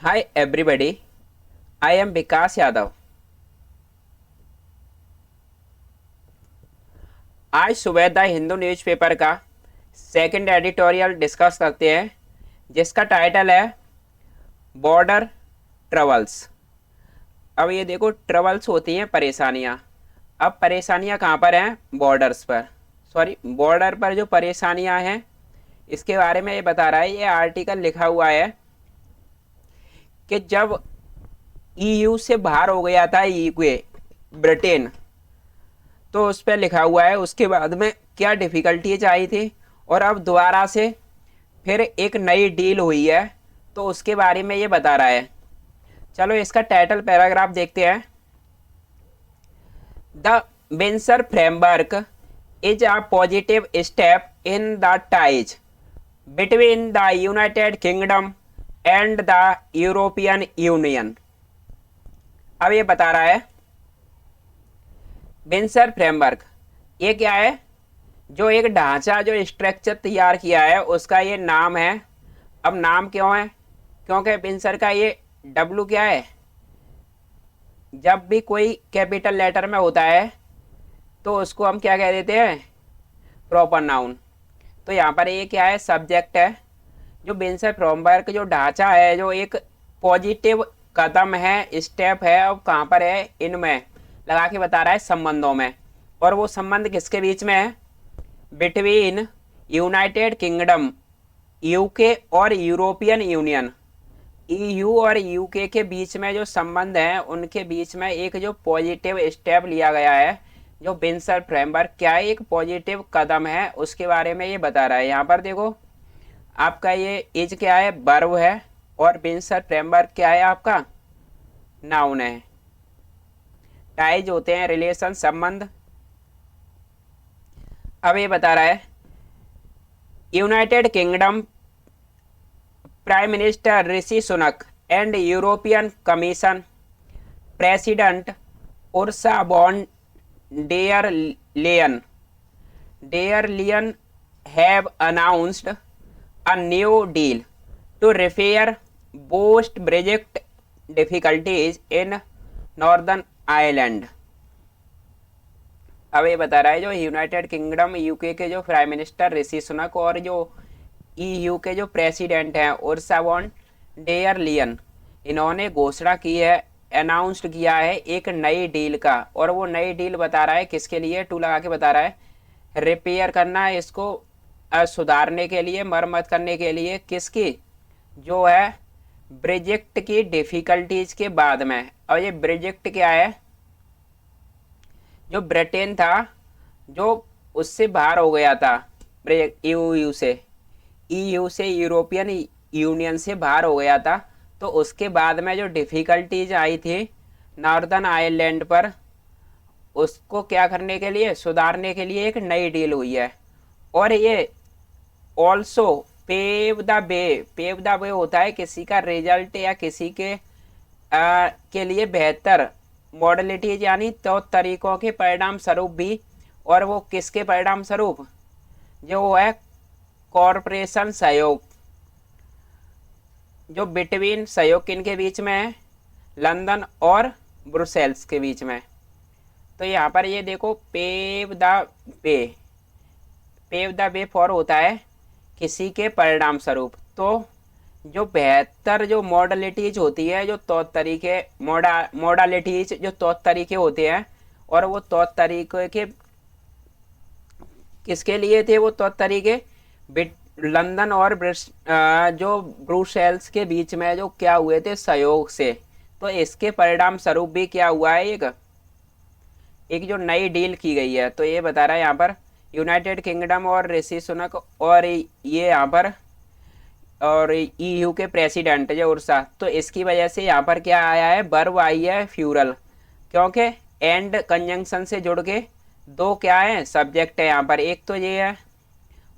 Hi everybody, I am Vikas Yadav. आज सुबह the Hindu newspaper का सेकंड एडिटोरियल डिस्कस करते हैं, जिसका टाइटल है बॉर्डर ट्रबल्स। अब ये देखो, ट्रबल्स होती हैं परेशानियां। अब परेशानियां कहाँ पर हैं? बॉर्डर्स पर, सॉरी बॉर्डर पर जो परेशानियां हैं इसके बारे में ये बता रहा है। ये आर्टिकल लिखा हुआ है कि जब ईयू से बाहर हो गया था यूके, ब्रिटेन, तो उस पर लिखा हुआ है उसके बाद में क्या डिफिकल्टीज आई थी और अब दोबारा से फिर एक नई डील हुई है, तो उसके बारे में ये बता रहा है। चलो इसका टाइटल पैराग्राफ देखते हैं। The Windsor framework is a positive step in the ties between the United kingdom and the European union. अब ये बता रहा है विंसर फ्रेमवर्क, ये क्या है? जो एक ढांचा, जो स्ट्रक्चर तैयार किया है उसका ये नाम है। अब नाम क्यों है? क्योंकि विंसर का ये डब्लू क्या है? जब भी कोई कैपिटल लेटर में होता है तो उसको हम क्या कह देते हैं? Proper noun. तो यहाँ पर ये क्या है? सब्जेक्ट है। जो विंसर फ्रेमवर्क जो ढांचा है, जो एक पॉजिटिव कदम है, स्टेप है, अब कहाँ पर है? इनमें लगा के बता रहा है, संबंधों में। और वो संबंध किसके बीच में है? बिटवीन यूनाइटेड किंगडम, यूके, और यूरोपियन यूनियन, ईयू और यूके के बीच में जो संबंध हैं उनके बीच में एक जो पॉजिटिव स्टेप लिया गया है, जो विंसर फ्रेमवर्क क्या है? एक पॉजिटिव कदम है, उसके बारे में ये बता रहा है। यहाँ पर देखो, आपका ये इज क्या है? वर्ब है। और विंसर फ्रेमवर्क क्या है? आपका नाउन है। टाइज होते हैं रिलेशन, संबंध। अब ये बता रहा है United Kingdom prime minister Rishi Sunak and European Commission president Ursula von der Leyen have announced a new deal to repair post Brexit difficulties in Northern Ireland। अब ये बता रहा है जो यूनाइटेड किंगडम यूके के जो प्राइम मिनिस्टर ऋषि सुनक और जो ईयू के जो प्रेसिडेंट हैं उर्सा वॉन डेयर लियन, इन्होंने घोषणा की है, अनाउंस्ड किया है एक नई डील का। और वो नई डील बता रहा है किसके लिए? टू लगा के बता रहा है, रिपेयर करना है इसको, सुधारने के लिए, मरम्मत करने के लिए। किसकी? जो है ब्रेजेक्ट की डिफिकल्टीज के बाद में। और ये ब्रेजेक्ट क्या है? जो ब्रिटेन था, जो उससे बाहर हो गया था, ईयू से, यूरोपियन यूनियन से बाहर हो गया था, तो उसके बाद में जो डिफिकल्टीज आई थी नॉर्दर्न आयरलैंड पर, उसको क्या करने के लिए? सुधारने के लिए एक नई डील हुई है। और ये ऑल्सो पेव द वे होता है किसी का रिजल्ट या किसी के लिए बेहतर मॉडलिटीज, यानी तो तरीकों के परिणाम स्वरूप भी। और वो किसके परिणाम स्वरूप? जो है कॉरपोरेशन सहयोग, जो बिटवीन सहयोग किनके बीच में है? लंदन और ब्रुसेल्स के बीच में। तो यहाँ पर ये देखो, वे पेव द वे फॉर होता है किसी के परिणाम स्वरूप। तो जो बेहतर जो मॉडलिटीज होती है, जो तौर तरीके, मॉडलिटीज जो तौर तरीके होते हैं, और वो तौर तरीके के किसके लिए थे? वो तौर तरीके लंदन और जो ब्रुसेल्स के बीच में जो क्या हुए थे? सहयोग से। तो इसके परिणाम स्वरूप भी क्या हुआ है? एक जो नई डील की गई है। तो ये बता रहा है यहाँ पर यूनाइटेड किंगडम और ऋषि सुनक और ये यहाँ पर और ईयू के प्रेसिडेंट जो उर्सा, तो इसकी वजह से यहाँ पर क्या आया है? वर्ब आई है फ्यूरल, क्योंकि एंड कंजंक्शन से जुड़ के दो क्या है? सब्जेक्ट है यहाँ पर। एक तो ये है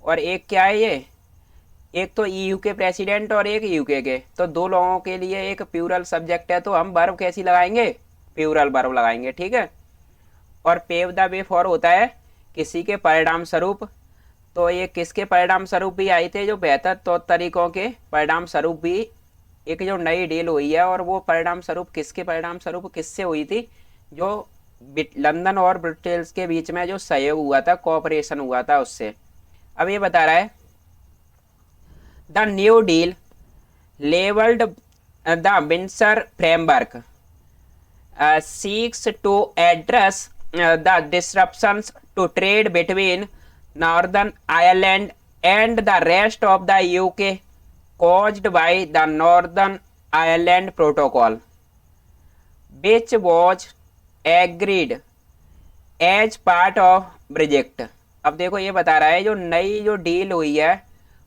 और एक क्या है? ये एक तो ईयू के प्रेसिडेंट और एक यूके के, तो दो लोगों के लिए एक प्यूरल सब्जेक्ट है, तो हम वर्ब कैसी लगाएंगे? प्यूरल वर्ब लगाएंगे, ठीक है। और पेव द वे फॉर होता है किसी के परिणाम स्वरूप। तो ये किसके परिणाम स्वरूप भी आए थे? जो बेहतर तौर तरीकों के परिणाम स्वरूप भी एक जो नई डील हुई है, और वो परिणाम स्वरूप किसके परिणाम स्वरूप किससे हुई थी, जो लंदन और ब्रिटेल्स के बीच में जो सहयोग हुआ था, कोऑपरेशन हुआ था, उससे। अब ये बता रहा है the new deal labelled the Windsor framework seeks to address the disruptions to trade between Northern Ireland and the rest of the UK caused by the Northern Ireland Protocol, which was agreed as part of Brexit। अब देखो ये बता रहा है जो नई जो deal हुई है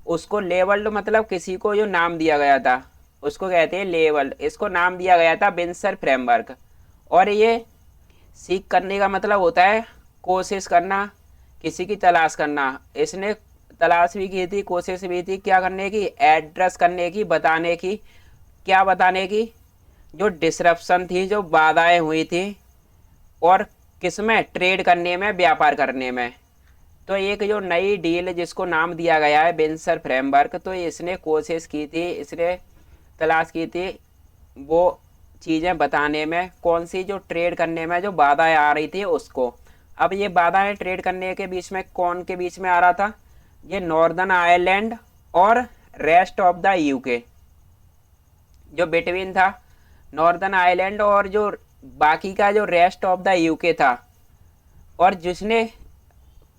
उसको लेवल्ड मतलब किसी को जो नाम दिया गया था उसको कहते हैं लेवल्ड, इसको नाम दिया गया था विंडसर फ्रेमवर्क। और ये सीख करने का मतलब होता है कोशिश करना, किसी की तलाश करना। इसने तलाश भी की थी, कोशिश भी थी, क्या करने की, एड्रेस करने की, बताने की। क्या बताने की, जो डिसरप्शन थी, जो बाधाएं हुई थी, और किसमें, ट्रेड करने में, व्यापार करने में। तो एक जो नई डील जिसको नाम दिया गया है विंडसर फ्रेमवर्क, तो इसने कोशिश की थी, इसने तलाश की थी वो चीज़ें बताने में, कौन सी जो ट्रेड करने में जो बाधाएं आ रही थी उसको। अब ये बाधाएं ट्रेड करने के बीच में कौन के बीच में आ रहा था, ये नॉर्दर्न आयरलैंड और रेस्ट ऑफ द यूके, जो बिटवीन था नॉर्दर्न आयरलैंड और जो बाकी का जो रेस्ट ऑफ द यूके था। और जिसने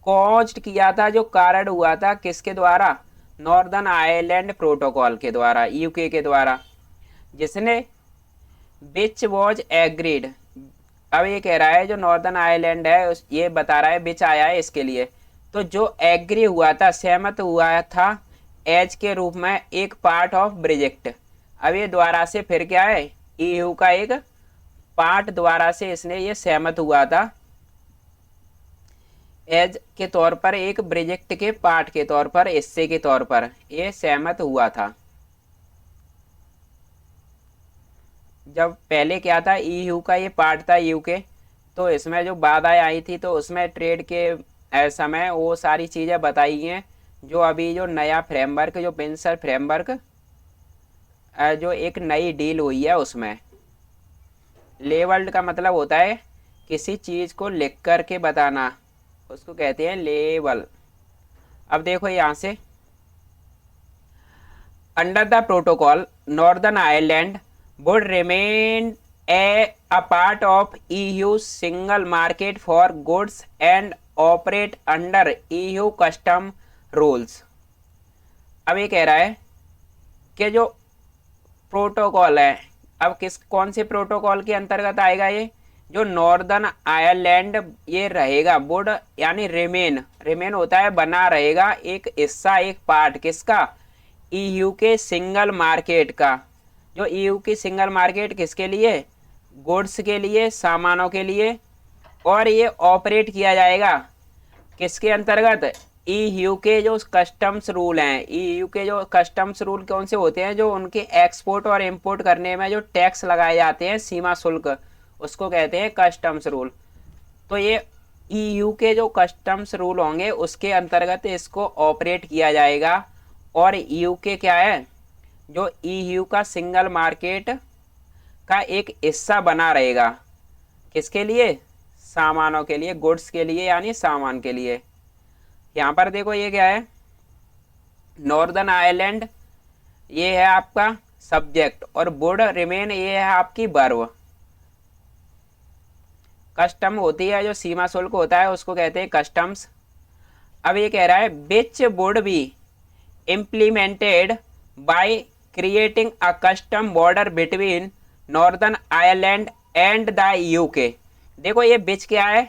कॉज्ड किया था, जो कारण हुआ था, किसके द्वारा, नॉर्दर्न आयरलैंड प्रोटोकॉल के द्वारा, यूके के द्वारा, जिसने विच वॉज एग्रीड। अब ये कह रहा है जो नॉर्दर्न आयरलैंड है ये बता रहा है विच आया है इसके लिए, तो जो एग्री हुआ था, सहमत हुआ था एज के रूप में, एक पार्ट ऑफ ब्रेजेक्ट। अब ये द्वारा से फिर क्या है, ईयू का एक पार्ट द्वारा से इसने ये सहमत हुआ था, एज के तौर पर, एक ब्रेजेक्ट के पार्ट के तौर पर, हिस्से के तौर पर ये सहमत हुआ था। जब पहले क्या था, ईयू का ये पार्ट था यूके, तो इसमें जो बाधाएं आई थी तो उसमें ट्रेड के समय वो सारी चीज़ें बताई हैं। जो अभी जो नया फ्रेमवर्क, जो विंडसर फ्रेमवर्क, जो एक नई डील हुई है उसमें, लेवल्ड का मतलब होता है किसी चीज़ को लिख कर के बताना, उसको कहते हैं लेवल। अब देखो यहाँ से, under the protocol northern Ireland would remain a part of EU single market for goods and operate under EU custom rules। अब ये कह रहा है कि जो प्रोटोकॉल है, अब कौन से प्रोटोकॉल के अंतर्गत आएगा ये, जो नॉर्दर्न आयरलैंड ये रहेगा, वुड यानी रिमेन होता है बना रहेगा, एक हिस्सा, एक पार्ट किसका, ईयू के सिंगल मार्केट का। जो ईयू की सिंगल मार्केट किसके लिए, गुड्स के लिए, सामानों के लिए। और ये ऑपरेट किया जाएगा किसके अंतर्गत, ईयू के जो कस्टम्स रूल हैं। ईयू के जो कस्टम्स रूल कौन से होते हैं, जो उनके एक्सपोर्ट और इंपोर्ट करने में जो टैक्स लगाए जाते हैं, सीमा शुल्क, उसको कहते हैं कस्टम्स रूल। तो ये ईयू के जो कस्टम्स रूल होंगे उसके अंतर्गत इसको ऑपरेट किया जाएगा। और ईयू के क्या है, जो ईयू का सिंगल मार्केट का एक हिस्सा बना रहेगा, किसके लिए, सामानों के लिए, गुड्स के लिए, यानी सामान के लिए। यहाँ पर देखो ये क्या है, नॉर्दर्न आयरलैंड ये है आपका सब्जेक्ट, और वुड रिमेन ये है आपकी वर्ब। कस्टम होती है, जो सीमा शुल्क होता है उसको कहते हैं कस्टम्स। अब ये कह रहा है which would be implemented by creating a custom border between northern Ireland and the UK. देखो ये बिच क्या है,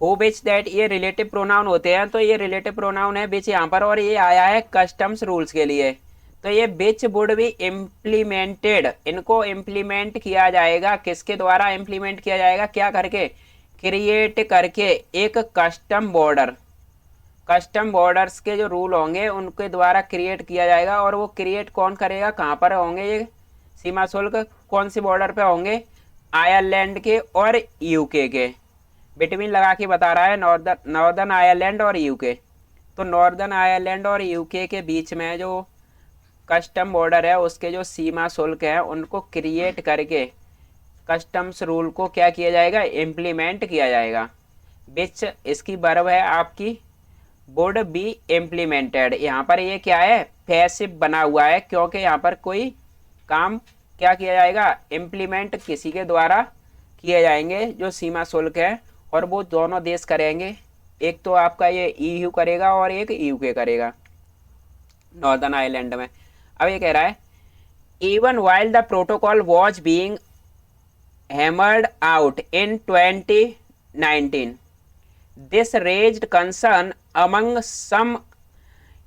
हु बिच दैट, ये रिलेटिव प्रोनाउन होते हैं, तो ये रिलेटिव प्रोनाउन है बिच यहाँ पर, और ये आया है कस्टम्स रूल्स के लिए। तो ये बिच वुड बी इम्प्लीमेंटेड, इनको इम्प्लीमेंट किया जाएगा, किसके द्वारा इम्प्लीमेंट किया जाएगा, क्या करके, क्रिएट करके एक कस्टम बॉर्डर, कस्टम बॉर्डर्स के जो रूल होंगे उनके द्वारा क्रिएट किया जाएगा। और वो क्रिएट कौन करेगा, कहाँ पर होंगे ये सीमा शुल्क, कौन सी बॉर्डर पे होंगे, आयरलैंड के और यूके के, बिटवीन लगा के बता रहा है, नॉर्दर्न आयरलैंड और यूके। तो नॉर्दर्न आयरलैंड और यूके के बीच में जो कस्टम बॉर्डर है उसके जो सीमा शुल्क है उनको क्रिएट करके कस्टम्स रूल को क्या किया जाएगा, इम्प्लीमेंट किया जाएगा। विच इसकी वर्ब है आपकी वुड बी इम्प्लीमेंटेड। यहाँ पर ये क्या है, पैसिव बना हुआ है क्योंकि यहाँ पर कोई काम क्या किया जाएगा, इम्प्लीमेंट किसी के द्वारा किए जाएंगे जो सीमा शुल्क है, और वो दोनों देश करेंगे। एक तो आपका ये ईयू करेगा और एक यूके करेगा नॉर्दर्न आयरलैंड में। अब ये कह रहा है even while the protocol was being hammered out in 2019 this raised concern among some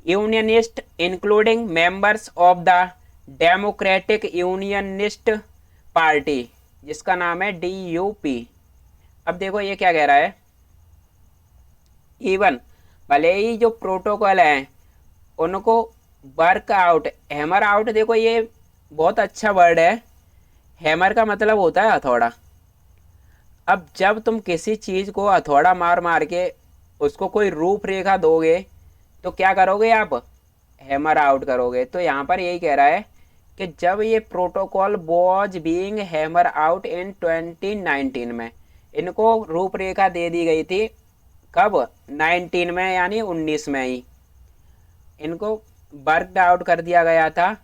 unionist including members of the Democratic Unionist Party जिसका नाम है DUP। अब देखो ये क्या कह रहा है, इवन भले ही जो प्रोटोकॉल है उनको वर्क आउट, हैमर आउट, देखो ये बहुत अच्छा वर्ड है। हैमर का मतलब होता है हथौड़ा। अब जब तुम किसी चीज को हथौड़ा मार मार के उसको कोई रूपरेखा दोगे तो क्या करोगे आप, हैमर आउट करोगे। तो यहाँ पर यही कह रहा है कि जब ये protocol was being hammer out in 2019 में, इनको रूपरेखा दे दी गई थी कब, 19 में यानी 19 में ही इनको वर्कड आउट कर दिया गया था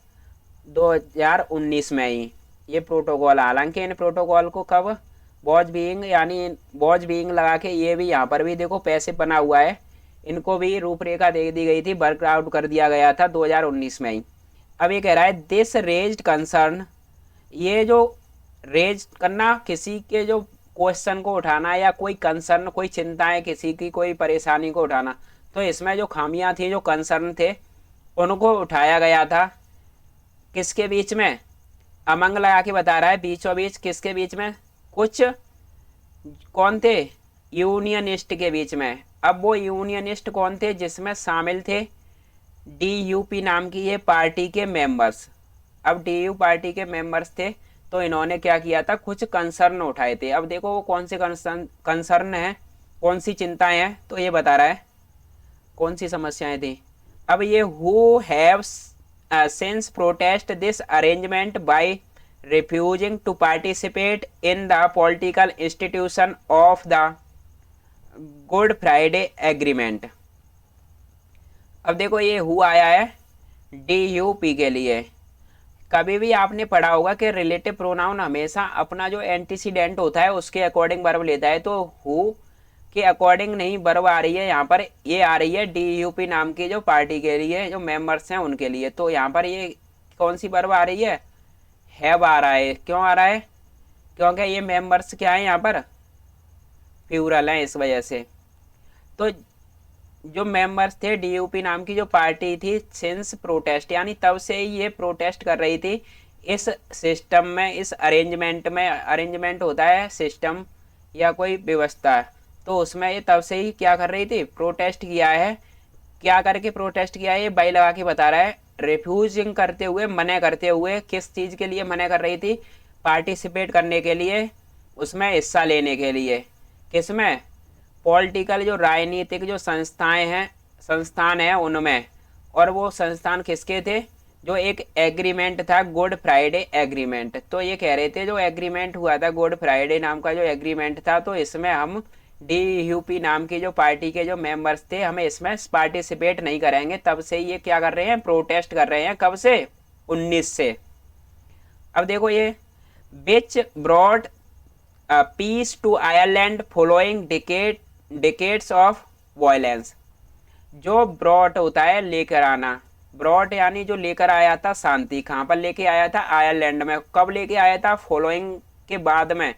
2019 में ही ये प्रोटोकॉल। हालांकि इन प्रोटोकॉल को कब वॉज बीइंग यानी वॉज बीइंग लगा के ये भी यहाँ पर भी देखो पैसे बना हुआ है, इनको भी रूपरेखा दे दी गई थी, वर्क आउट कर दिया गया था 2019 में ही। अब ये कह रहा है दिस रेज्ड कंसर्न, ये जो रेज करना किसी के जो क्वेश्चन को उठाना या कोई कंसर्न, कोई चिंताएं, किसी की कोई परेशानी को उठाना, तो इसमें जो खामियां थी, जो कंसर्न थे, उनको उठाया गया था किसके बीच में, अमंग लगा के बता रहा है, बीचों बीच, किसके बीच में, कुछ कौन थे, यूनियनिस्ट के बीच में। अब वो यूनियनिस्ट कौन थे, जिसमें शामिल थे DUP नाम की ये पार्टी के मेंबर्स। अब DU पार्टी के मेंबर्स थे तो इन्होंने क्या किया था, कुछ कंसर्न उठाए थे। अब देखो वो कौन से कंसर्न है, कौन सी चिंताएं हैं, तो ये बता रहा है कौन सी समस्याएं थी। अब ये who have since protest this arrangement bye refusing to participate in the political institution of the Good Friday Agreement। अब देखो ये हु आया है DUP के लिए। कभी भी आपने पढ़ा होगा कि रिलेटिव प्रोनाउन हमेशा अपना जो एंटीसीडेंट होता है उसके अकॉर्डिंग वर्ब लेता है, तो हु के अकॉर्डिंग नहीं वर्ब आ रही है यहाँ पर, ये आ रही है DUP नाम की जो पार्टी के लिए, जो मेंबर्स हैं उनके लिए। तो यहाँ पर ये कौन सी वर्ब आ रही है, हैव आ रहा है। क्यों आ रहा है, क्योंकि ये मेंबर्स क्या है यहाँ पर, प्लूरल हैं, इस वजह से। तो जो मेंबर्स थे DUP नाम की जो पार्टी थी, सिंस प्रोटेस्ट यानी तब से ही ये प्रोटेस्ट कर रही थी इस सिस्टम में, इस अरेंजमेंट में। अरेंजमेंट होता है सिस्टम या कोई व्यवस्था, तो उसमें ये तब से ही क्या कर रही थी, प्रोटेस्ट किया है। क्या करके प्रोटेस्ट किया है, ये बाई लगा के बता रहा है, रिफ्यूजिंग करते हुए, मना करते हुए। किस चीज़ के लिए मना कर रही थी, पार्टिसिपेट करने के लिए, उसमें हिस्सा लेने के लिए। किसमें, पॉलिटिकल जो राजनीतिक जो संस्थाएं हैं, संस्थान हैं उनमें। और वो संस्थान किसके थे, जो एक एग्रीमेंट था, गुड फ्राइडे एग्रीमेंट। तो ये कह रहे थे जो एग्रीमेंट हुआ था, गुड फ्राइडे नाम का जो एग्रीमेंट था, तो इसमें हम DUP नाम की जो पार्टी के जो मेंबर्स थे, हमें इसमें पार्टिसिपेट नहीं करेंगे। तब से ये क्या कर रहे हैं, प्रोटेस्ट कर रहे हैं। कब से, 19 से। अब देखो ये which brought peace to Ireland following decades of violence. जो ब्रॉड होता है लेकर आना, ब्रॉड यानी जो लेकर आया था शांति। कहाँ पर लेके आया था, आयरलैंड में। कब लेके आया था, फॉलोइंग के बाद में,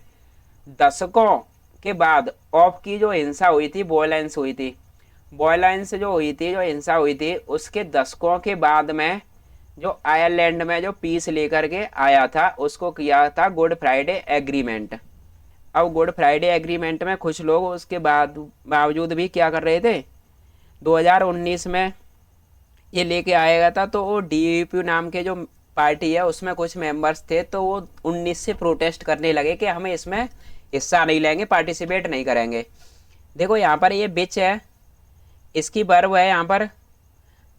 दशकों के बाद, ऑफ की जो हिंसा हुई थी, वॉयलेंस हुई थी, वॉयलेंस जो हुई थी, जो हिंसा हुई थी, उसके दशकों के बाद में जो आयरलैंड में जो पीस लेकर के आया था, उसको किया था गुड फ्राइडे एग्रीमेंट। अब गुड फ्राइडे एग्रीमेंट में कुछ लोग उसके बावजूद भी क्या कर रहे थे, 2019 में ये लेके आएगा था, तो वो DUP नाम के जो पार्टी है उसमें कुछ मेंबर्स थे, तो वो 19 से प्रोटेस्ट करने लगे कि हमें इसमें हिस्सा नहीं लेंगे, पार्टिसिपेट नहीं करेंगे। देखो यहाँ पर ये बिच है, इसकी वर्ब है यहाँ पर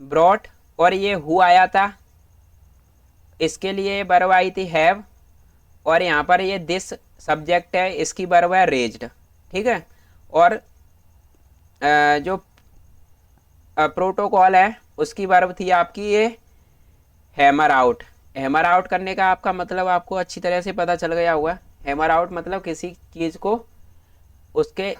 ब्रॉट, और ये हु आया था, इसके लिए वर्ब आई थी हैव, और यहाँ पर ये दिस सब्जेक्ट है, इसकी वर्ब है रेज्ड। ठीक है। और जो प्रोटोकॉल है उसकी वर्ब थी आपकी ये हैमर आउट। हैमर आउट करने का आपका मतलब आपको अच्छी तरह से पता चल गया होगा। हैमर आउट मतलब किसी चीज़ को उसके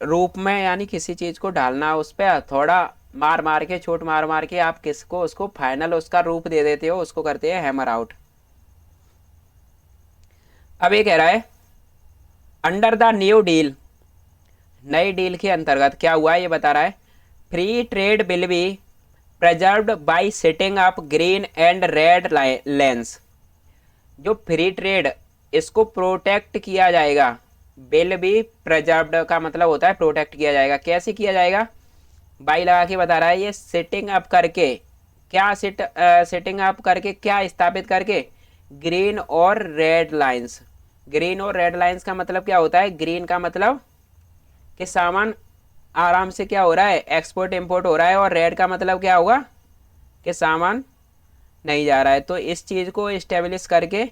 रूप में, यानी किसी चीज़ को ढालना, उस पर थोड़ा मार मार के, चोट मार मार के आप किसको उसको फाइनल उसका रूप दे देते हो, उसको करते हैं हैमर आउट। अब ये कह रहा है अंडर द न्यू डील, नई डील के अंतर्गत क्या हुआ ये बता रहा है। Free trade will be preserved bye setting up green and red lines. जो फ्री ट्रेड, इसको प्रोटेक्ट किया जाएगा। विल बी प्रिजर्व्ड का मतलब होता है प्रोटेक्ट किया जाएगा। कैसे किया जाएगा, बाई लगा के बता रहा है ये सेटिंग अप करके। क्या सेटिंग अप करके, क्या स्थापित करके, ग्रीन और रेड लाइंस। ग्रीन और रेड लाइंस का मतलब क्या होता है, ग्रीन का मतलब कि सामान आराम से क्या हो रहा है, एक्सपोर्ट इंपोर्ट हो रहा है, और रेड का मतलब क्या होगा कि सामान नहीं जा रहा है। तो इस चीज़ को इस्टेब्लिश करके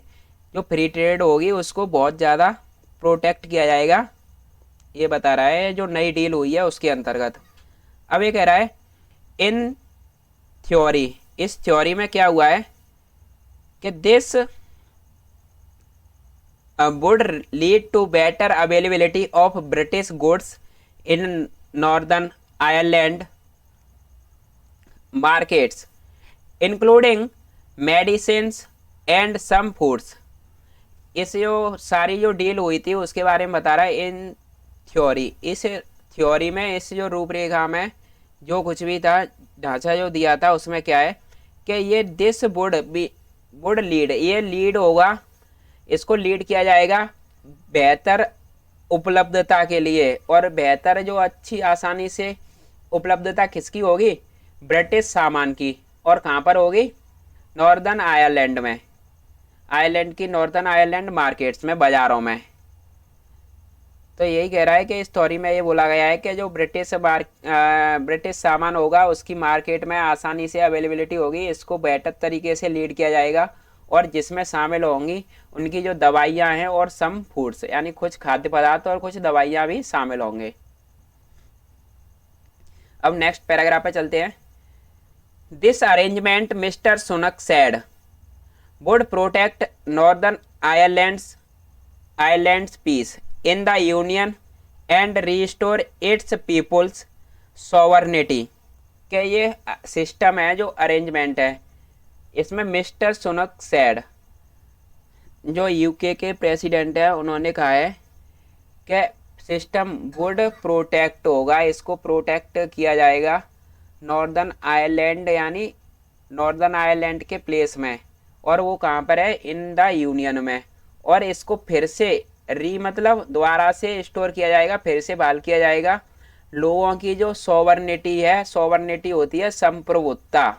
जो फ्री ट्रेड होगी उसको बहुत ज़्यादा प्रोटेक्ट किया जाएगा, ये बता रहा है जो नई डील हुई है उसके अंतर्गत। अब ये कह रहा है इन थ्योरी, इस थ्योरी में क्या हुआ है कि this would lead to better availability of British goods in Northern Ireland markets, including medicines and some foods। इस जो सारी जो डील हुई थी उसके बारे में बता रहा है इन थ्योरी। इस थ्योरी में, इस जो रूपरेखा में जो कुछ भी था, ढांचा जो दिया था, उसमें क्या है कि ये दिस वुड लीड, ये लीड होगा, इसको लीड किया जाएगा बेहतर उपलब्धता के लिए। और बेहतर जो अच्छी आसानी से उपलब्धता किसकी होगी, ब्रिटिश सामान की। और कहाँ पर होगी, नॉर्दर्न आयरलैंड में, आयरलैंड की नॉर्दर्न आयरलैंड मार्केट्स में, बाज़ारों में। तो यही कह रहा है कि इस स्टोरी में ये बोला गया है कि जो ब्रिटिश सामान होगा उसकी मार्केट में आसानी से अवेलेबिलिटी होगी, इसको बेहतर तरीके से लीड किया जाएगा। और जिसमें शामिल होंगी उनकी जो दवाइयाँ हैं और सम फूड्स, यानी कुछ खाद्य पदार्थ और कुछ दवाइयाँ भी शामिल होंगे। अब नेक्स्ट पैराग्राफ पे चलते हैं। This arrangement mister Sunak said would protect Northern Ireland's peace in the union and restore its people's sovereignty. के ये सिस्टम है, जो अरेंजमेंट है, इसमें मिस्टर सुनक सेड, जो यूके के प्रेसिडेंट है, उन्होंने कहा है कि सिस्टम वुड प्रोटेक्ट होगा, इसको प्रोटेक्ट किया जाएगा नॉर्दर्न आयरलैंड, यानी नॉर्दर्न आयरलैंड के प्लेस में। और वो कहाँ पर है, इन द यूनियन में। और इसको फिर से मतलब दोबारा से स्टोर किया जाएगा, फिर से बहाल किया जाएगा। लोगों की जो सॉवर्निटी है, सॉवर्निटी होती है संप्रभुत्ता।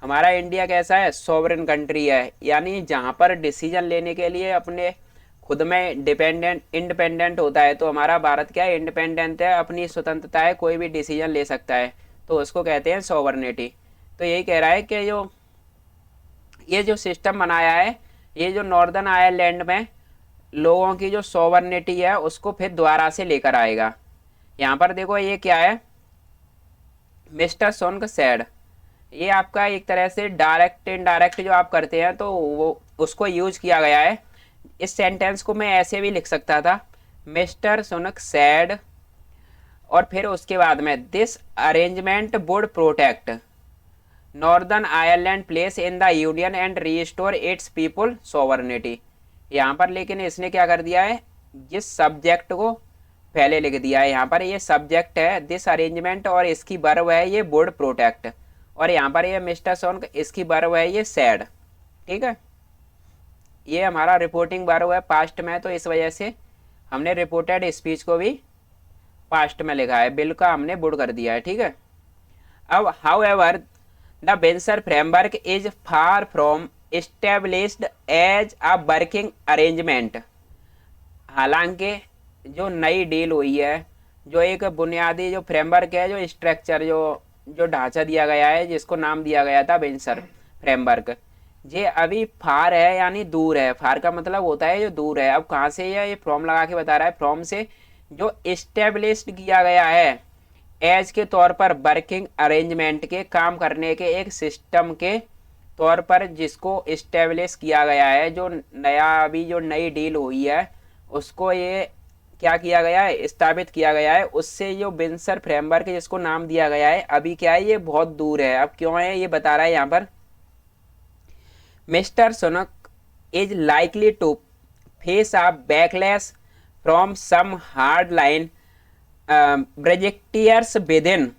हमारा इंडिया कैसा है, सॉवरेन कंट्री है, यानी जहाँ पर डिसीजन लेने के लिए अपने खुद में इंडिपेंडेंट होता है। तो हमारा भारत क्या है, इंडिपेंडेंट है, अपनी स्वतंत्रता है, कोई भी डिसीजन ले सकता है, तो उसको कहते हैं सॉवर्निटी। तो यही कह रहा है कि ये जो सिस्टम बनाया है, ये जो नॉर्दर्न आयरलैंड में लोगों की जो सॉवर्निटी है उसको फिर दोबारा से लेकर आएगा। यहाँ पर देखो ये क्या है, मिस्टर सोनक सेड, ये आपका एक तरह से डायरेक्ट इनडायरेक्ट जो आप करते हैं तो वो उसको यूज किया गया है। इस सेंटेंस को मैं ऐसे भी लिख सकता था, मिस्टर सोनक सेड, और फिर उसके बाद में this arrangement would protect northern Ireland place in the union and restore it's people sovereignty. यहाँ पर लेकिन इसने क्या कर दिया है, जिस सब्जेक्ट को पहले लिख दिया है, यहाँ पर ये सब्जेक्ट है दिस अरेंजमेंट, और इसकी वर्ब है ये वुड प्रोटेक्ट, और यहाँ पर ये मिस्टर सोनक, इसकी वर्ब है ये सैड। ठीक है, ये हमारा रिपोर्टिंग वर्ब है पास्ट में, तो इस वजह से हमने रिपोर्टेड स्पीच को भी पास्ट में लिखा है, बिल का हमने वुड कर दिया है। ठीक है। अब however the Windsor framework is far from established as a working arrangement. हालांकि जो नई डील हुई है, जो एक बुनियादी जो फ्रेमवर्क है, जो स्ट्रक्चर, जो ढांचा दिया गया है, जिसको नाम दिया गया था बेंसर फ्रेमवर्क, ये अभी फार है यानी दूर है, फार का मतलब होता है जो दूर है। अब कहाँ से ये फ्रॉम लगा के बता रहा है, फ्रॉम से जो इस्टेब्लिश्ड किया गया है एज के तौर पर, वर्किंग अरेंजमेंट के काम करने के एक सिस्टम के तौर पर जिसको इस्टेब्लिश किया गया है, जो नया अभी जो नई डील हुई है उसको ये क्या किया गया है, स्थापित किया गया है। उससे जो विंसर फ्रेमवर्क जिसको नाम दिया गया है, अभी क्या है ये बहुत दूर है। अब क्यों है ये बता रहा है यहाँ पर, mister Sunak is likely to face a backlash from some hard line Brexiteers within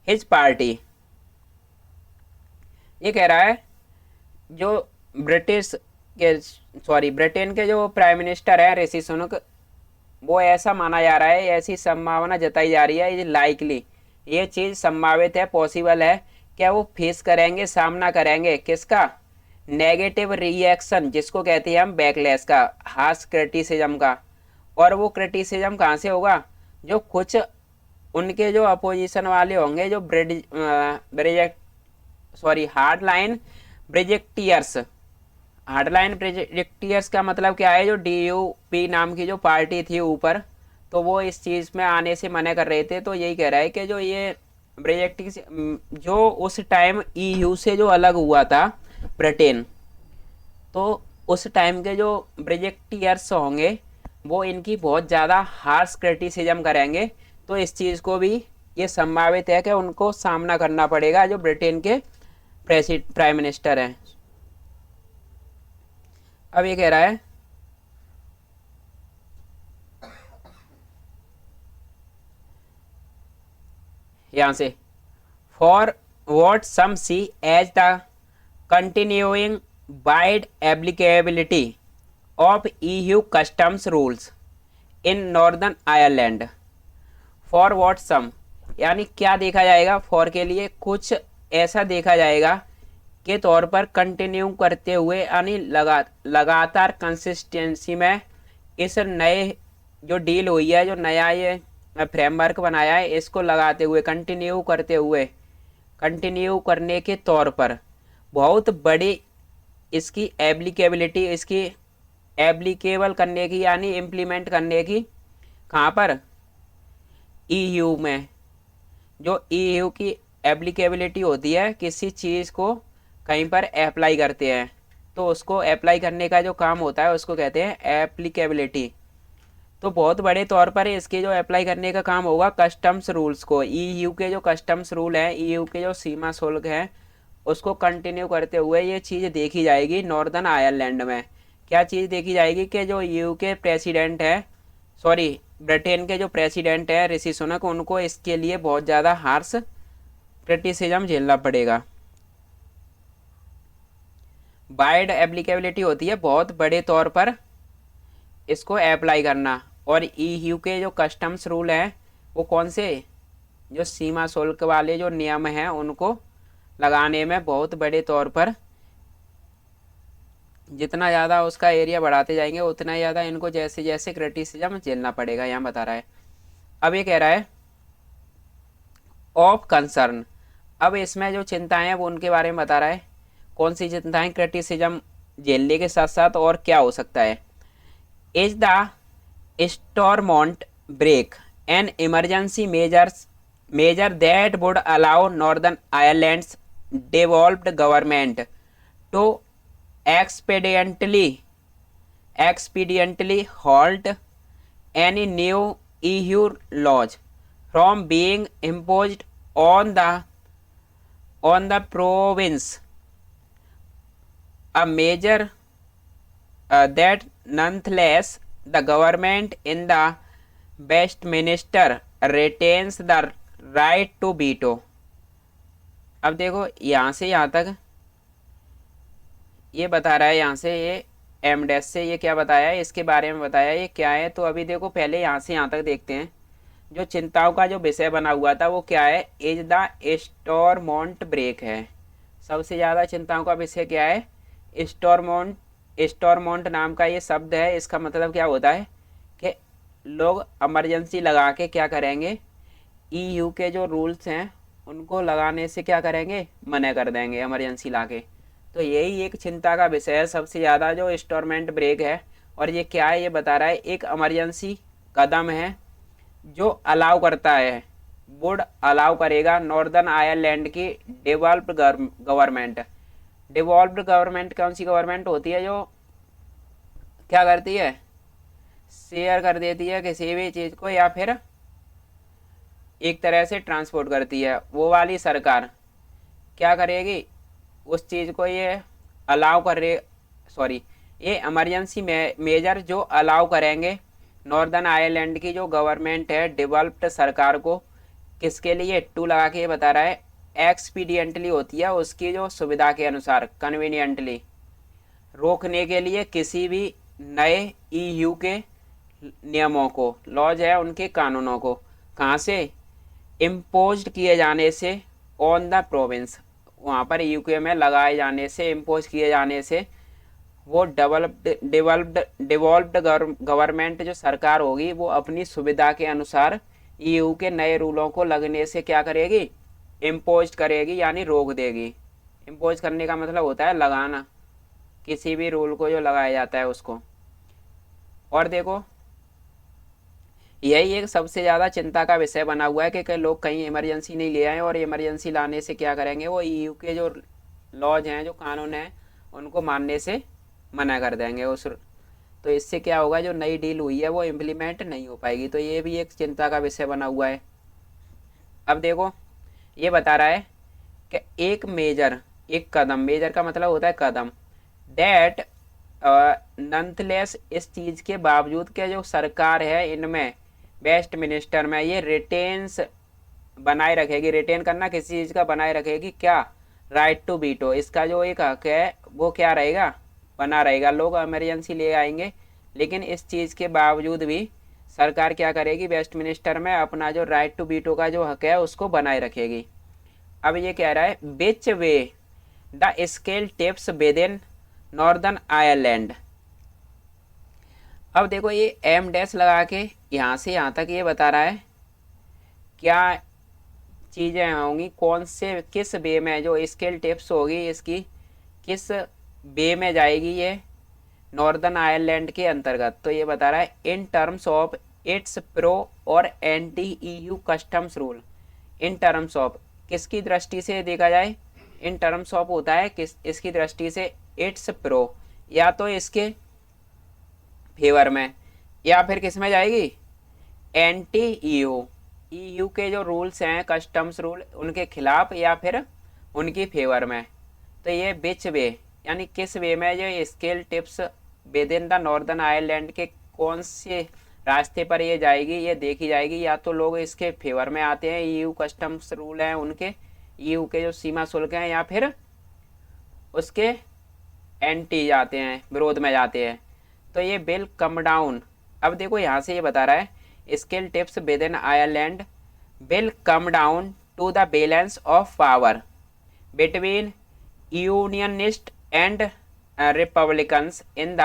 his party. ये कह रहा है जो ब्रिटिश के सॉरी ब्रिटेन के जो प्राइम मिनिस्टर है ऋषि सुनक, वो ऐसा माना जा रहा है, ऐसी संभावना जताई जा रही है, ये लाइकली, ये चीज़ संभावित है, पॉसिबल है, क्या वो फेस करेंगे, सामना करेंगे किसका, नेगेटिव रिएक्शन जिसको कहते हैं हम बैकलैश का, हार्श क्रिटिसिज्म का। और वो क्रिटिसिज्म कहाँ से होगा, जो कुछ उनके जो अपोजिशन वाले होंगे, जो ब्रिजेक्ट हार्ड लाइन ब्रिजेक्टियर्स। हार्डलाइन प्रोजेक्टियर्स का मतलब क्या है, जो डीयूपी नाम की जो पार्टी थी ऊपर, तो वो इस चीज़ में आने से मना कर रहे थे। तो यही कह रहा है कि जो ये ब्रेजेक्टिव जो उस टाइम ईयू से जो अलग हुआ था ब्रिटेन, तो उस टाइम के जो ब्रेजेक्टियर्स होंगे वो इनकी बहुत ज़्यादा हार्श क्रिटिसिज्म करेंगे। तो इस चीज़ को भी ये संभावित है कि उनको सामना करना पड़ेगा जो ब्रिटेन के प्राइम मिनिस्टर हैं। अब ये कह रहा है यहां से, for what some see as the continuing wide applicability of EU customs rules in Northern Ireland. For what some यानी क्या देखा जाएगा, फॉर के लिए कुछ ऐसा देखा जाएगा के तौर पर, कंटिन्यू करते हुए यानी लगातार कंसिस्टेंसी में इस नए जो डील हुई है, जो नया ये फ्रेमवर्क बनाया है, इसको लगाते हुए, कंटिन्यू करते हुए, कंटिन्यू करने के तौर पर बहुत बड़ी इसकी एप्लीकेबिलिटी, इसकी एप्लीकेबल करने की यानी इम्प्लीमेंट करने की, कहाँ पर, ईयू में। जो ईयू की एप्लीकेबिलिटी होती है, किसी चीज़ को कहीं पर अप्लाई करते हैं तो उसको अप्लाई करने का जो काम होता है उसको कहते हैं एप्लीकेबिलिटी। तो बहुत बड़े तौर पर इसके जो अप्लाई करने का काम होगा कस्टम्स रूल्स को, ईयू के जो कस्टम्स रूल हैं, ईयू के जो सीमा शुल्क हैं, उसको कंटिन्यू करते हुए ये चीज़ देखी जाएगी नॉर्दर्न आयरलैंड में। क्या चीज़ देखी जाएगी कि जो ईयू के प्रेसिडेंट हैं, सॉरी ब्रिटेन के जो प्रेसिडेंट हैं ऋषि सुनक, उनको इसके लिए बहुत ज़्यादा हार्श क्रिटिसिज्म झेलना पड़ेगा। वाइड एप्लीकेबिलिटी होती है बहुत बड़े तौर पर इसको अप्लाई करना, और ईयू के जो कस्टम्स रूल हैं वो कौन से, जो सीमा शुल्क वाले जो नियम हैं उनको लगाने में बहुत बड़े तौर पर, जितना ज़्यादा उसका एरिया बढ़ाते जाएंगे उतना ज़्यादा इनको जैसे जैसे क्रिटिसिज्म झेलना पड़ेगा, यहाँ बता रहा है। अब ये कह रहा है ऑफ कंसर्न, अब इसमें जो चिंताएं हैं वो उनके बारे में बता रहा है। कौन सी चिंताएं क्रिटिसिज्म झेलने के साथ साथ और क्या हो सकता है, is the Stormont brake an emergency measure that would allow Northern Ireland's devolved government to expediently halt any new EU laws from being imposed on the province, a measure that nonetheless the government in the Westminster retains the right to veto। अब देखो यहाँ से यहाँ तक ये बता रहा है, यहाँ से ये एमडेस से ये क्या बताया है, इसके बारे में बताया ये क्या है। तो अभी देखो पहले यहाँ से यहाँ तक देखते हैं, जो चिंताओं का जो विषय बना हुआ था वो क्या है, इज द स्टॉर्मोंट ब्रेक है। सबसे ज़्यादा चिंताओं का विषय क्या है, स्टॉर्मोंट नाम का ये शब्द है। इसका मतलब क्या होता है कि लोग इमरजेंसी लगा के क्या करेंगे, ईयू के जो रूल्स हैं उनको लगाने से क्या करेंगे, मना कर देंगे इमरजेंसी ला के। तो यही एक चिंता का विषय है सबसे ज़्यादा, जो स्टोरमेंट ब्रेक है। और ये क्या है, ये बता रहा है एक इमरजेंसी कदम है जो अलाउ करता है, वुड अलाउ करेगा नॉर्दर्न आयरलैंड की डिवॉल्व्ड गवर्नमेंट। डिवॉल्व्ड गवर्नमेंट कौन सी गवर्नमेंट होती है, जो क्या करती है, शेयर कर देती है किसी भी चीज़ को या फिर एक तरह से ट्रांसपोर्ट करती है, वो वाली सरकार क्या करेगी, उस चीज़ को ये अलाउ करे, सॉरी, ये इमरजेंसी मेजर जो अलाउ करेंगे नॉर्दर्न आयरलैंड की जो गवर्नमेंट है डेवलप्ड सरकार को, किसके लिए, टू लगा के ये बता रहा है, एक्सपीडियंटली होती है उसकी जो सुविधा के अनुसार, कन्वीनियंटली, रोकने के लिए किसी भी नए ईयू के नियमों को, लॉज है उनके कानूनों को, कहाँ से, इम्पोज किए जाने से ऑन द प्रोविंस, वहाँ पर यूके में लगाए जाने से, इम्पोज किए जाने से, वो डिवॉल्व्ड गवर्नमेंट जो सरकार होगी वो अपनी सुविधा के अनुसार ईयू के नए रूलों को लगने से क्या करेगी, इम्पोज करेगी, यानी रोक देगी। इम्पोज करने का मतलब होता है लगाना, किसी भी रूल को जो लगाया जाता है उसको। और देखो यही एक सबसे ज़्यादा चिंता का विषय बना हुआ है कि लोग कहीं इमरजेंसी नहीं ले आए, और इमरजेंसी लाने से क्या करेंगे, वो ईयू के जो लॉज हैं, जो कानून हैं, उनको मानने से मना कर देंगे उस, तो इससे क्या होगा, जो नई डील हुई है वो इम्प्लीमेंट नहीं हो पाएगी। तो ये भी एक चिंता का विषय बना हुआ है। अब देखो ये बता रहा है कि एक मेजर, एक कदम, मेजर का मतलब होता है कदम, डेट नंथलेस, इस चीज़ के बावजूद के जो सरकार है इनमें वेस्ट मिनिस्टर में ये रिटेन्स बनाए रखेगी, रिटेन करना किसी चीज़ का बनाए रखेगी क्या, राइट टू वीटो, इसका जो एक हक है वो क्या रहेगा, बना रहेगा। लोग इमरजेंसी ले आएंगे लेकिन इस चीज़ के बावजूद भी सरकार क्या करेगी, वेस्ट मिनिस्टर में अपना जो राइट टू वीटो का जो हक है उसको बनाए रखेगी। अब ये कह रहा है which way the scale tips within Northern Ireland. अब देखो ये एम डैश लगा के यहाँ से यहाँ तक ये बता रहा है क्या चीज़ें होंगी, कौन से किस वे में जो स्केल टिप्स होगी इसकी किस वे में जाएगी ये नॉर्दर्न आयरलैंड के अंतर्गत। तो ये बता रहा है in terms of its pro और anti EU customs rule. In terms of किसकी दृष्टि से देखा जाए, इन टर्म्स ऑफ होता है किस, इसकी दृष्टि से इट्स प्रो, या तो इसके फेवर में, या फिर किस में जाएगी, एंटी ईयू, ईयू के जो रूल्स हैं कस्टम्स रूल उनके खिलाफ या फिर उनकी फेवर में। तो ये बिच वे यानी किस वे में जो scale tips with in the northern Ireland के कौन से रास्ते पर ये जाएगी, ये देखी जाएगी। या तो लोग इसके फेवर में आते हैं, ईयू कस्टम्स रूल हैं उनके, ईयू के जो सीमा शुल्क हैं, या फिर उसके एंटी जाते हैं, विरोध में जाते हैं। तो ये बिल कम डाउन, अब देखो यहाँ से ये बता रहा है skill tips within Ireland will come down to the balance of power between unionist and republicans in the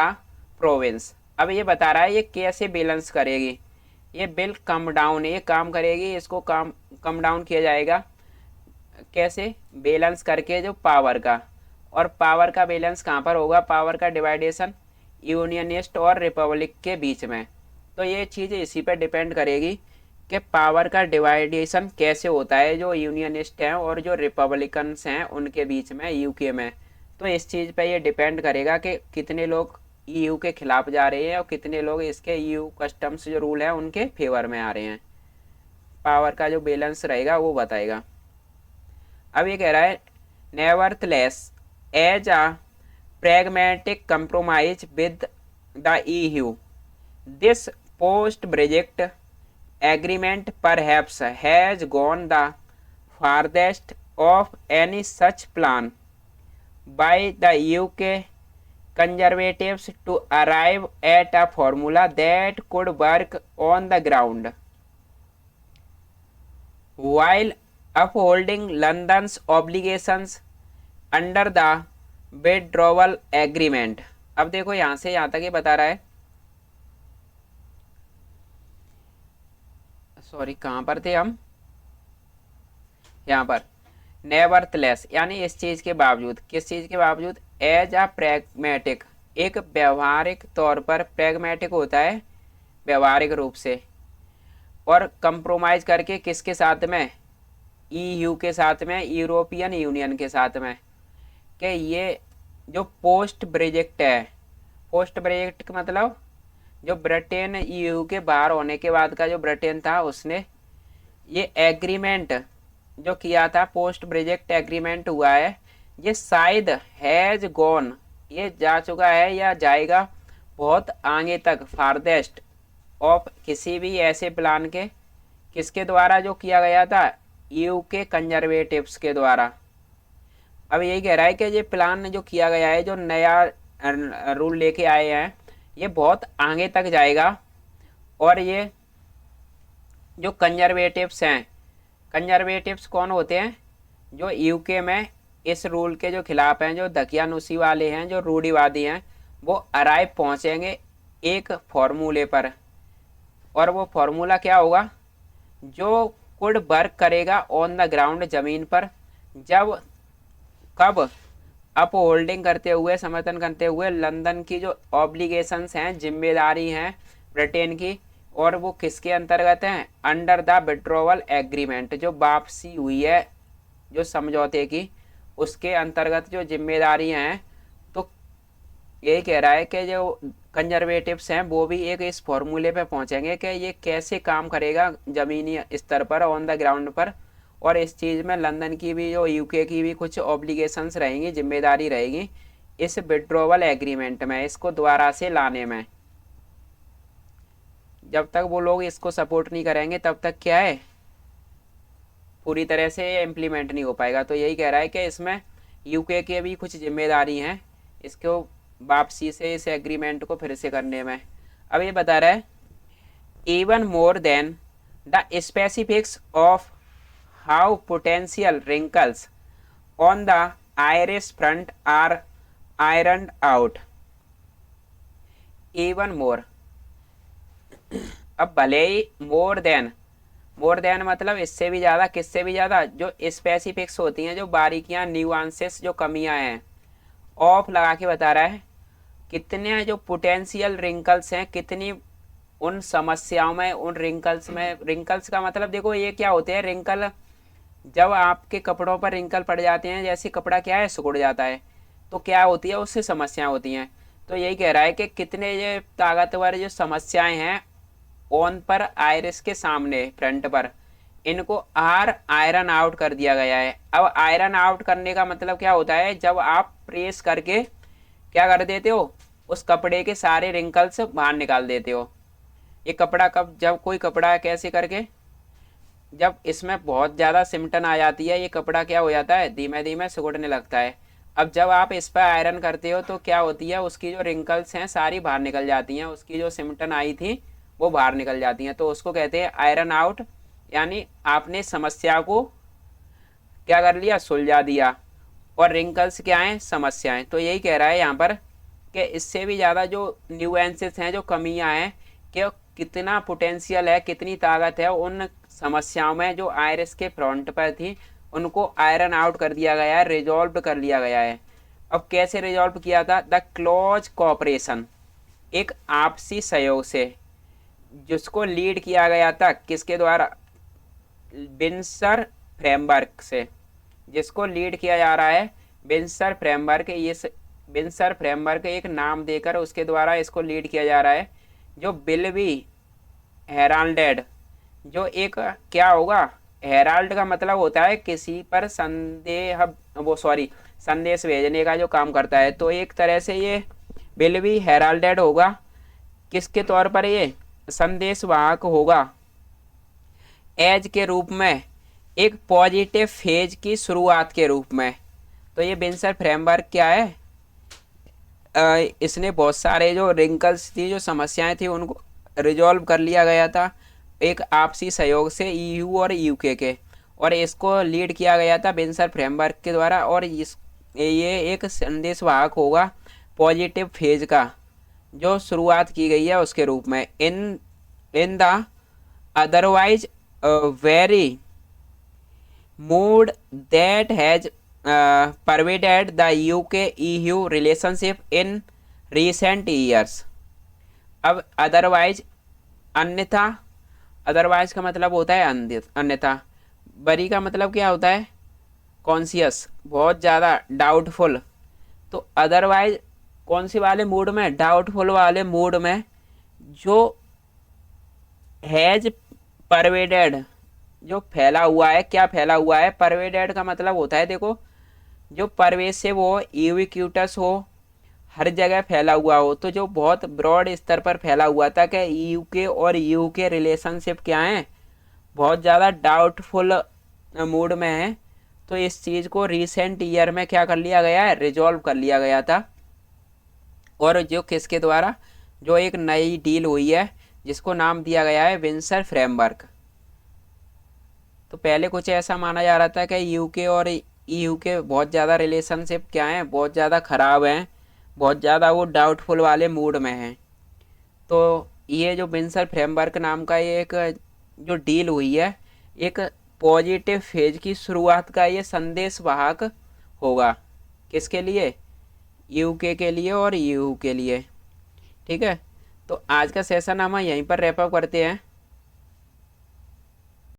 province. अब ये बता रहा है ये कैसे बैलेंस करेगी, ये बिल कम डाउन, ये काम करेगी, इसको कम डाउन किया जाएगा कैसे, बैलेंस करके जो पावर का, और पावर का बैलेंस कहाँ पर होगा, पावर का डिवाइडेशन यूनियनिस्ट और रिपब्लिक के बीच में। तो ये चीज़ इसी पर डिपेंड करेगी कि पावर का डिवाइडेशन कैसे होता है जो यूनियनिस्ट हैं और जो रिपब्लिकन्स हैं उनके बीच में यूके में। तो इस चीज़ पे ये डिपेंड करेगा कि कितने लोग ईयू के खिलाफ जा रहे हैं और कितने लोग इसके ईयू कस्टम्स जो रूल है उनके फेवर में आ रहे हैं। पावर का जो बैलेंस रहेगा वो बताएगा। अब ये कह रहा है nevertheless as a pragmatic compromise with the EU, this post-Brexit agreement perhaps has gone the farthest of any such plan by the UK conservatives to arrive at a formula that could work on the ground while upholding London's obligations under the withdrawal agreement. अब देखो यहां से यहां तक ये बता रहा है, सॉरी कहां पर थे हम, यहां पर नेवरथलेस यानी इस चीज़ के बावजूद, किस चीज़ के बावजूद, एज अ प्रैग्मेटिक, एक व्यवहारिक तौर पर, प्रैग्मेटिक होता है व्यवहारिक रूप से, और कंप्रोमाइज करके किसके साथ में, ईयू के साथ में, यूरोपियन यूनियन के साथ में, कि ये जो पोस्ट ब्रेजेक्ट है, पोस्ट ब्रेजेक्ट का मतलब जो ब्रिटेन ईयू के बाहर होने के बाद का जो ब्रिटेन था उसने ये एग्रीमेंट जो किया था, पोस्ट ब्रेजेक्ट एग्रीमेंट हुआ है, ये शायद हैज गॉन, ये जा चुका है या जाएगा बहुत आगे तक, फारदेस्ट ऑफ किसी भी ऐसे प्लान के, किसके द्वारा जो किया गया था, यू के कंजर्वेटिव्स के द्वारा। अब यही कह रहा है कि ये प्लान जो किया गया है, जो नया रूल लेके आए हैं, ये बहुत आगे तक जाएगा, और ये जो कंजर्वेटिव्स हैं, कंजर्वेटिव्स कौन होते हैं, जो यूके में इस रूल के जो खिलाफ हैं, जो दकियानुसी वाले हैं, जो रूढ़िवादी हैं, वो अराइव पहुंचेंगे एक फॉर्मूले पर, और वो फॉर्मूला क्या होगा, जो कुड वर्क करेगा ऑन द ग्राउंड, जमीन पर, जब कब अप होल्डिंग करते हुए, समर्थन करते हुए लंदन की जो ऑब्लिगेशंस हैं, जिम्मेदारी हैं ब्रिटेन की, और वो किसके अंतर्गत हैं, अंडर द विड्रॉवल एग्रीमेंट, जो वापसी हुई है जो समझौते की, उसके अंतर्गत जो जिम्मेदारी हैं। तो यही कह रहा है कि जो कंजर्वेटिव्स हैं वो भी एक इस फॉर्मूले पे पहुंचेंगे कि ये कैसे काम करेगा जमीनी स्तर पर, ऑन द ग्राउंड पर, और इस चीज़ में लंदन की भी, जो यूके की भी कुछ ऑब्लिगेशंस रहेंगी, जिम्मेदारी रहेगी इस विड्रॉवल एग्रीमेंट में, इसको दोबारा से लाने में। जब तक वो लोग इसको सपोर्ट नहीं करेंगे तब तक क्या है, पूरी तरह से इम्प्लीमेंट नहीं हो पाएगा। तो यही कह रहा है कि इसमें यूके के भी कुछ जिम्मेदारी हैं इसको वापसी से, इस एग्रीमेंट को फिर से करने में। अब ये बता रहा है, even more than the specifics of how potential wrinkles on the Irish front are ironed out, even more, अब भले ही मोर देन, मोर देन मतलब इससे भी ज़्यादा, किससे भी ज़्यादा, जो स्पेसिफिक्स होती हैं, जो बारीकियां, न्यूआंसेस, जो कमियां हैं, ऑफ लगा के बता रहा है कितने जो पोटेंशियल रिंकल्स हैं, कितनी उन समस्याओं में, उन रिंकल्स में, रिंकल्स का मतलब देखो ये क्या होते हैं, रिंकल जब आपके कपड़ों पर रिंकल पड़ जाते हैं, जैसे कपड़ा क्या है, सिकुड़ जाता है, तो क्या होती है, उससे समस्याएं होती हैं। तो यही कह रहा है कि कितने ये ताकतवर जो समस्याएं हैं ऑन पर, आयरिस के सामने, फ्रंट पर, इनको आर आयरन आउट कर दिया गया है। अब आयरन आउट करने का मतलब क्या होता है, जब आप प्रेस करके क्या कर देते हो, उस कपड़े के सारे रिंकल्स बाहर निकाल देते हो। ये कपड़ा कब, जब कोई कपड़ा कैसे करके, जब इसमें बहुत ज़्यादा सिमटन आ जाती है, ये कपड़ा क्या हो जाता है, धीमे धीमे सिकुड़ने लगता है। अब जब आप इस पर आयरन करते हो तो क्या होती है, उसकी जो रिंकल्स हैं सारी बाहर निकल जाती हैं, उसकी जो सिमटन आई थी वो बाहर निकल जाती हैं, तो उसको कहते हैं आयरन आउट, यानी आपने समस्या को क्या कर लिया, सुलझा दिया। और रिंकल्स क्या हैं, समस्याएं। तो यही कह रहा है यहाँ पर कि इससे भी ज़्यादा जो न्यूएंसेस हैं, जो कमियां हैं, कि कितना पोटेंशियल है, कितनी ताकत है उन समस्याओं में जो आयरिस के फ्रंट पर थी, उनको आयरन आउट कर दिया गया है, रिजॉल्व कर लिया गया है। अब कैसे रिजॉल्व किया था, द क्लोज कोऑपरेशन, एक आपसी सहयोग से, जिसको लीड किया गया था किसके द्वारा, बिन्सर फ्रेमवर्क से, जिसको लीड किया जा रहा है बिन्सर फ्रेमवर्क। ये बिन्सर फ्रेमवर्क एक नाम देकर उसके द्वारा इसको लीड किया जा रहा है, जो बिलबी हेराल्डेड, जो एक क्या होगा, हेराल्ड का मतलब होता है किसी पर संदेह, वो सॉरी, संदेश भेजने का जो काम करता है। तो एक तरह से ये बिलबी हेराल्डेड होगा, किसके तौर पर, ये संदेश वाहक होगा, एज के रूप में, एक पॉजिटिव फेज की शुरुआत के रूप में। तो ये बिन्सर फ्रेमवर्क क्या है, इसने बहुत सारे जो रिंकल्स थी, जो समस्याएं थी, उनको रिजॉल्व कर लिया गया था एक आपसी सहयोग से, ईयू और यूके के, और इसको लीड किया गया था बिन्सर फ्रेमवर्क के द्वारा। और ये एक संदेश वाहक होगा पॉजिटिव फेज का, जो शुरुआत की गई है उसके रूप में, in the otherwise very mood that has pervaded the UK EU relationship in recent years। अब अदरवाइज, अन्यथा, अदरवाइज का मतलब होता है अन्यथा, बरी का मतलब क्या होता है, कॉन्शियस, बहुत ज़्यादा, डाउटफुल। तो अदरवाइज कौन सी वाले मूड में, डाउटफुल वाले मूड में, जो हैज परवेडेड, जो फैला हुआ है, क्या फैला हुआ है, परवेडेड का मतलब होता है, देखो, जो परवेसिव हो, यूबिक्यूटस हो, हर जगह फैला हुआ हो, तो जो बहुत ब्रॉड स्तर पर फैला हुआ था कि यूके और यू के रिलेशनशिप क्या है, बहुत ज़्यादा डाउटफुल मूड में है। तो इस चीज़ को रिसेंट ईयर में क्या कर लिया गया है, रिजॉल्व कर लिया गया था। और जो किसके द्वारा, जो एक नई डील हुई है जिसको नाम दिया गया है विंसर फ्रेमवर्क। तो पहले कुछ ऐसा माना जा रहा था कि यूके और ईयू के बहुत ज़्यादा रिलेशनशिप क्या हैं, बहुत ज़्यादा ख़राब हैं, बहुत ज़्यादा वो डाउटफुल वाले मूड में हैं। तो ये जो विंसर फ्रेमवर्क नाम का ये एक जो डील हुई है, एक पॉजिटिव फेज की शुरुआत का ये संदेश वाहक होगा, किसके लिए, यूके के लिए और ईयू के लिए। ठीक है, तो आज का सेशन हम यहीं पर रैप अप करते हैं।